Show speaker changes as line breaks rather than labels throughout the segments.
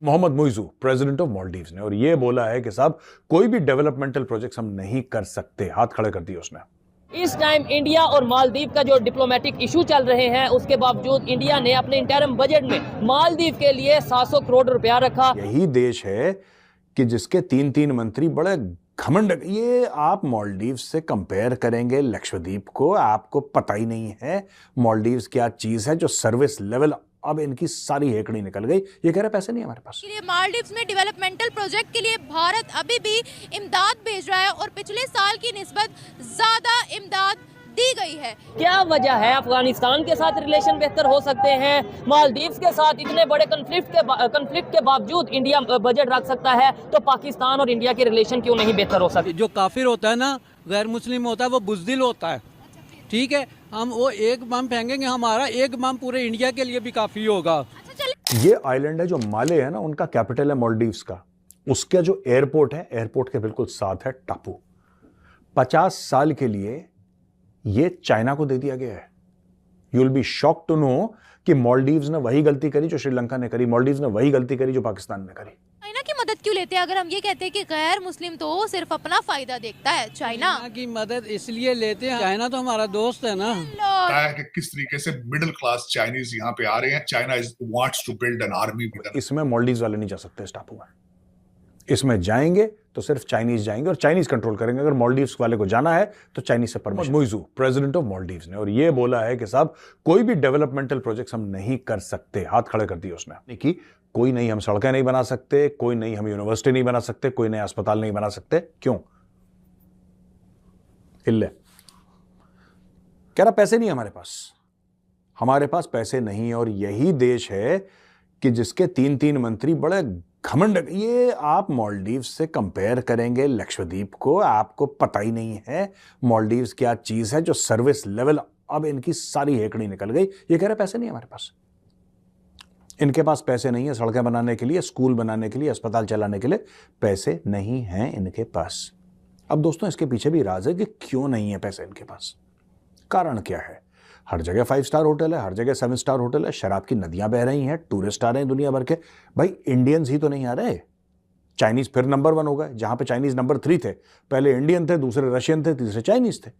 Mohammad Muizzu president of Maldives ने और ये बोला है कि साहब कोई भी डेवलपमेंटल प्रोजेक्ट्स हम नहीं कर सकते। हाथ खड़े कर दिए उसने।
इस टाइम इंडिया और मालदीव का जो डिप्लोमेटिक इशू चल रहे हैं, उसके बावजूद इंडिया ने अपने इंटरिम बजट में मालदीव के लिए 700 करोड़ रुपया रखा।
यही देश है कि जिसके तीन तीन मंत्री बड़े घमंड, ये आप मालदीव से कंपेयर करेंगे लक्षद्वीप को, आपको पता ही नहीं है मालदीव्स क्या चीज है जो सर्विस लेवल। अब इनकी सारी हेकड़ी निकल गई, ये कह रहे पैसे नहीं हमारे पास।
मालदीव्स में डेवलपमेंटल प्रोजेक्ट के लिए भारत अभी भी इमदाद भेज रहा है और पिछले साल की निस्बत ज्यादा इमदाद दी गई है।
क्या वजह है? अफगानिस्तान के साथ रिलेशन बेहतर हो सकते हैं, मालदीव के साथ इतने बड़े कंफ्लिक्ट के बावजूद इंडिया बजट रख सकता है, तो पाकिस्तान और इंडिया के रिलेशन क्यों नहीं बेहतर हो सकते?
जो काफिर होता है ना, गैर मुस्लिम होता है, वो बुज़दिल होता है। ठीक है, हम वो एक बम फेंकेंगे, हमारा एक बम पूरे इंडिया के लिए भी काफी होगा।
ये आइलैंड है जो माले है ना, उनका कैपिटल है मालदीव्स का। उसका जो एयरपोर्ट है, एयरपोर्ट के बिल्कुल साथ है टापू। 50 साल के लिए ये चाइना को दे दिया गया है। You will be shocked to know कि मालदीव्स ने वही गलती करी जो श्रीलंका ने करी, मालदीव्स ने वही गलती करी जो पाकिस्तान ने करी।
चाइना की मदद क्यों लेते हैं? अगर हम ये कहते हैं कि गैर मुस्लिम तो सिर्फ अपना फायदा देखता है, चाइना
की मदद इसलिए लेते हैं, चाइना तो हमारा दोस्त है ना।
कि किस तरीके से मिडिल क्लास चाइनीज यहाँ पे आ रहे हैं। China wants to build an army.
इसमें मालदीव्स वाले नहीं जा सकते इस टापू में। इसमें जाएंगे तो सिर्फ चाइनीज जाएंगे और चाइनीज कंट्रोल करेंगे। अगर मालदीव्स वाले को जाना है तो चाइनीज से permission. Muizzu president of Maldives ने और ये बोला है कि साहब कोई भी डेवलपमेंटल प्रोजेक्ट्स हम नहीं कर सकते। हाथ खड़े कर दिए उसने कि कोई नहीं, हम सड़कें नहीं बना सकते, कोई नहीं हम यूनिवर्सिटी नहीं बना सकते, कोई नया अस्पताल नहीं बना सकते। क्यों? इल्ले कह रहा पैसे नहीं हमारे पास पैसे नहीं। और यही देश है कि जिसके तीन तीन मंत्री बड़े घमंड, ये आप मालदीव से कंपेयर करेंगे लक्षद्वीप को, आपको पता ही नहीं है मालदीव्स क्या चीज है जो सर्विस लेवल। अब इनकी सारी हेकड़ी निकल गई, ये कह रहे पैसे नहीं हमारे पास। इनके पास पैसे नहीं है सड़कें बनाने के लिए, स्कूल बनाने के लिए, अस्पताल चलाने के लिए पैसे नहीं हैं इनके पास। अब दोस्तों इसके पीछे भी राज है कि क्यों नहीं है पैसे इनके पास। कारण क्या है? हर जगह 5 स्टार होटल है, हर जगह 7 स्टार होटल है, शराब की नदियां बह रही हैं, टूरिस्ट आ रहे हैं दुनिया भर के। भाई इंडियंस ही तो नहीं आ रहे, चाइनीज फिर नंबर 1 हो गए। जहां पे चाइनीज नंबर 3 थे, पहले इंडियन थे, दूसरे रशियन थे, तीसरे चाइनीज थे।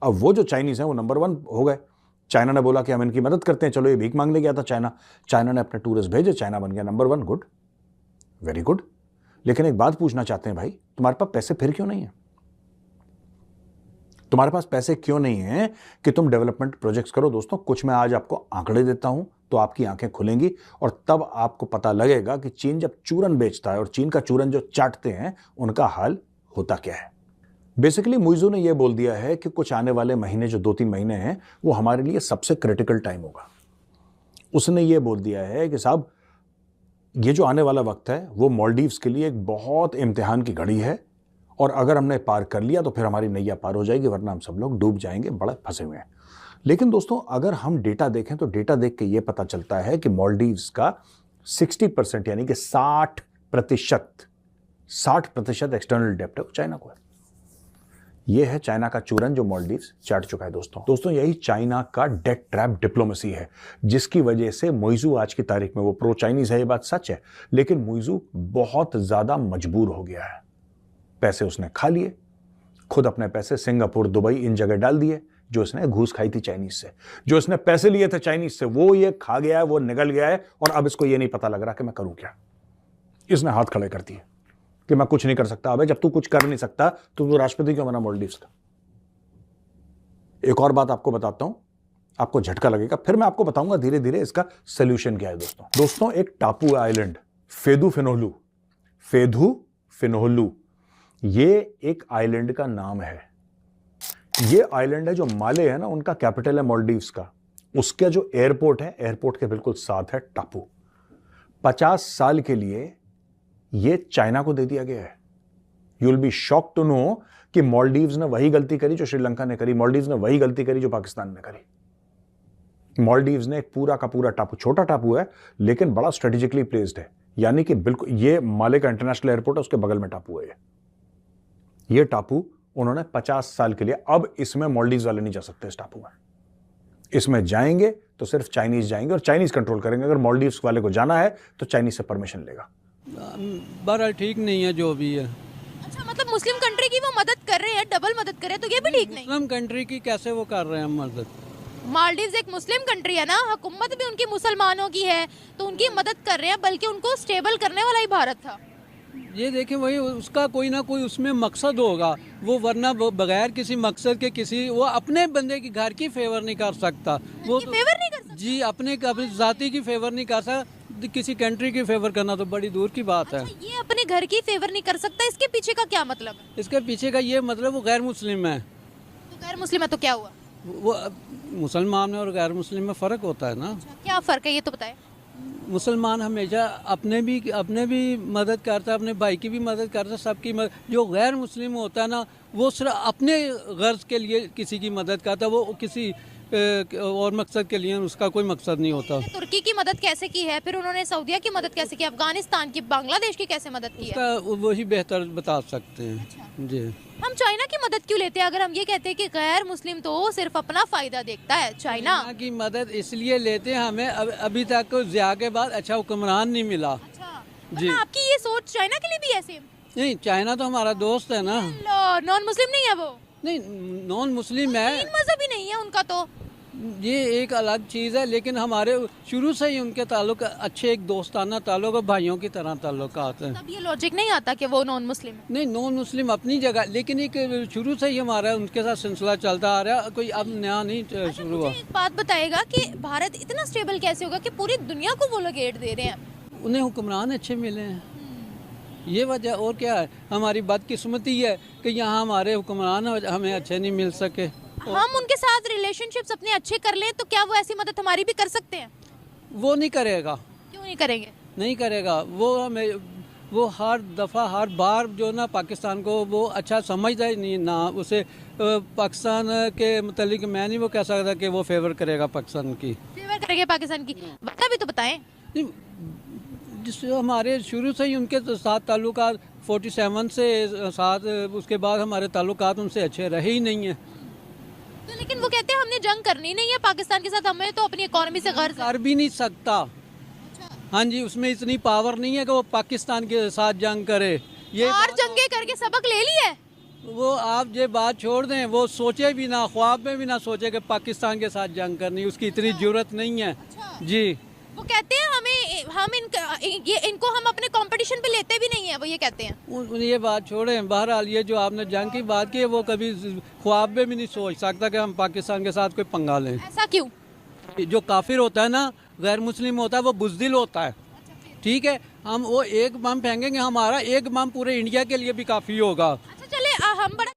अब वो जो चाइनीज हैं वो नंबर 1 हो गए। चाइना ने बोला कि हम इनकी मदद करते हैं, चलो ये भीख मांगने गया था चाइना ने अपने टूरिस्ट भेजे, चाइना बन गया नंबर 1। Good, very good. लेकिन एक बात पूछना चाहते हैं भाई, तुम्हारे पास पैसे फिर क्यों नहीं है? तुम्हारे पास पैसे क्यों नहीं है कि तुम डेवलपमेंट प्रोजेक्ट्स करो? दोस्तों कुछ मैं आज आपको आंकड़े देता हूं तो आपकी आंखें खुलेंगी और तब आपको पता लगेगा कि चीन जब चूरन बेचता है और चीन का चूरन जो चाटते हैं उनका हाल होता क्या है। बेसिकली मुइज़ू ने यह बोल दिया है कि कुछ आने वाले महीने जो 2-3 महीने हैं वो हमारे लिए सबसे क्रिटिकल टाइम होगा। उसने यह बोल दिया है कि साहब ये जो आने वाला वक्त है वो मालदीव्स के लिए एक बहुत इम्तिहान की घड़ी है और अगर हमने पार कर लिया तो फिर हमारी नैया पार हो जाएगी, वरना हम सब लोग डूब जाएंगे, बड़े फंसे हुए हैं। लेकिन दोस्तों अगर हम डेटा देखें तो डेटा देख के ये पता चलता है कि मालदीव्स का 60% यानी कि 60% एक्सटर्नल डेब्ट है वो चाइना को है। ये है चाइना का चूरन जो मालदीव्स चाट चुका है। दोस्तों यही चाइना का डेट ट्रैप डिप्लोमेसी है जिसकी वजह से मुइज़ू आज की तारीख में वो प्रो चाइनीज है, ये बात सच है। लेकिन मुइज़ू बहुत ज्यादा मजबूर हो गया है। पैसे उसने खा लिए, खुद अपने पैसे सिंगापुर, दुबई इन जगह डाल दिए जो इसने घूस खाई थी चाइनीज से। जो इसने पैसे लिए थे चाइनीज से वो ये खा गया है, वो निगल गया है और अब इसको ये नहीं पता लग रहा कि मैं करूं क्या। इसने हाथ खड़े कर दिए कि मैं कुछ नहीं कर सकता। अबे जब तू कुछ कर नहीं सकता तो तू राष्ट्रपति क्यों बना मालदीव्स का? एक और बात आपको बताता हूं, आपको झटका लगेगा, फिर मैं आपको बताऊंगा धीरे धीरे इसका सोल्यूशन क्या है। दोस्तों एक टापू है आइलैंड फेदू फिनोलू, ये एक आइलैंड का नाम है। ये आइलैंड है जो माले है ना, उनका कैपिटल है मालदीव्स का। उसका जो एयरपोर्ट है, एयरपोर्ट के बिल्कुल साथ है टापू। 50 साल के लिए ये चाइना को दे दिया गया है। You will be shocked to know कि मालदीव्स ने वही गलती करी जो श्रीलंका ने करी, मालदीव्स ने वही गलती करी जो पाकिस्तान ने करी। मालदीव्स ने एक पूरा का पूरा टापू, छोटा टापू है लेकिन बड़ा स्ट्रेटेजिकली प्लेस्ड है, यानी कि बिल्कुल ये माले का इंटरनेशनल एयरपोर्ट है, उसके बगल में टापू है। ये टापू उन्होंने 50 साल के लिए, अब इसमें मालदीव्स वाले नहीं जा सकते। इस टापू में इसमें जाएंगे तो सिर्फ चाइनीज जाएंगे और चाइनीज कंट्रोल करेंगे। अगर मालदीव्स वाले को जाना है तो चाइनीज से परमिशन लेगा।
बहरहाल ठीक नहीं है जो भी है।
अच्छा, मतलब मुस्लिम कंट्री की वो मदद कर रहे हैं, डबल मदद कर रहे हैं, तो ये भी ठीक नहीं।
मुस्लिम कंट्री की कैसे वो कर रहे हैं मदद?
मालदीव्स एक मुस्लिम कंट्री है ना, हुकूमत भी उनकी मुसलमानों की है, तो उनकी मदद कर रहे हैं, बल्कि उनको स्टेबल करने वाला ही भारत था।
ये देखें, वही उसका कोई ना कोई उसमें मकसद होगा, वो वरना वो बगैर किसी मकसद के वो अपने बंदे की घर की फेवर नहीं कर सकता। वो
फेवर नहीं कर सकता
जी, अपने जाति की फेवर नहीं कर सकता, किसी कंट्री की फेवर करना तो बड़ी दूर की बात है।
अच्छा, ये अपने घर की फेवर नहीं कर सकता, इसके पीछे का क्या मतलब है?
इसके पीछे का ये मतलब वो गैर मुस्लिम है।
तो गैर मुस्लिम है तो क्या हुआ?
वो मुसलमान और गैर मुस्लिम में फ़र्क होता है ना।
अच्छा, क्या फ़र्क है ये तो बताएं।
मुसलमान हमेशा अपने भी मदद करता है, अपने भाई की भी मदद करता है, सबकी मदद। जो गैर मुस्लिम होता है ना, वो सिर्फ अपने गर्ज के लिए किसी की मदद करता है, वो किसी और मकसद के लिए उसका कोई मकसद नहीं होता।
तुर्की की मदद कैसे की है, फिर उन्होंने सऊदीया की मदद कैसे की, अफगानिस्तान की, बांग्लादेश की कैसे मदद की है?
उसका वही बेहतर बता सकते हैं।
अच्छा।
जी,
हम चाइना की मदद क्यों लेते हैं अगर हम ये कहते हैं कि गैर मुस्लिम तो सिर्फ अपना फायदा देखता है? चाइना
की मदद इसलिए लेते हैं, हमें अभी तक ज़िया के बाद अच्छा हुक्मरान नहीं मिला।
अच्छा,
जी।
आपकी ये सोच चाइना के लिए भी है सेम?
नहीं, चाइना तो हमारा दोस्त है ना।
नॉन मुस्लिम नहीं है वो?
नहीं, नॉन मुस्लिम है,
मजहब ही नहीं है उनका तो।
ये एक अलग चीज़ है, लेकिन हमारे शुरू से ही उनके ताल्लुक अच्छे, एक दोस्ताना ताल्लुक और भाइयों की तरह ताल्लुकात हैं।
तब ये लॉजिक नहीं आता कि वो नॉन मुस्लिम है।
नहीं, नॉन मुस्लिम अपनी जगह, लेकिन एक शुरू से ही हमारा उनके साथ सिलसिला चलता आ रहा है, कोई अब नया नहीं शुरू हुआ।
मुझे एक बात बताएगा कि भारत इतना स्टेबल कैसे होगा कि पूरी दुनिया को वो लोग एड दे रहे हैं?
उन्हें हुक्मरान अच्छे मिले हैं, ये वजह। और क्या है, हमारी बदकिस्मती है कि यहाँ हमारे हुक्मरान हमें अच्छे नहीं मिल सके।
हम उनके साथ रिलेशनशिप्स अपने अच्छे कर लें तो क्या वो ऐसी मदद हमारी भी कर सकते हैं?
वो नहीं करेगा।
क्यों नहीं करेंगे?
नहीं करेगा वो हर दफ़ा हर बार जो ना पाकिस्तान को वो अच्छा समझता ही नहीं ना। उसे पाकिस्तान के मतलब मैं नहीं वो कह सकता कि वो फेवर करेगा पाकिस्तान की।
फेवर करेंगे पाकिस्तान की, वजह भी तो बताएं।
जिस हमारे शुरू से ही उनके साथ ताल्लुकात 47 से साथ, उसके बाद हमारे ताल्लुकात उनसे अच्छे रहे ही नहीं हैं।
तो लेकिन वो कहते हैं हमने जंग करनी नहीं है पाकिस्तान के साथ, हमें तो अपनी इकोनॉमी से गर्ज है।
कर भी नहीं सकता। हाँ जी, उसमें इतनी पावर नहीं है कि वो पाकिस्तान के साथ जंग करे। ये
और जंगे करके सबक ले ली है।
वो आप ये बात छोड़ दें, वो सोचे भी ना, ख्वाब में भी ना सोचे कि पाकिस्तान के साथ जंग करनी, उसकी इतनी जरूरत नहीं है। जी,
वो कहते हैं इनको हम अपने कंपटीशन पे लेते भी नहीं है, वो ये कहते हैं।
ये बात छोड़ें। बहरहाल ये जो आपने जंग की बात की है, वो कभी ख्वाब में भी नहीं सोच सकता कि हम पाकिस्तान के साथ कोई पंगा लें।
ऐसा क्यों?
जो काफिर होता है ना, गैर मुस्लिम होता है, वो बुज़दिल होता है। ठीक है, हम वो एक बम फेंकेंगे, हमारा एक बम पूरे इंडिया के लिए भी काफ़ी होगा।
अच्छा चले, हम बड़ा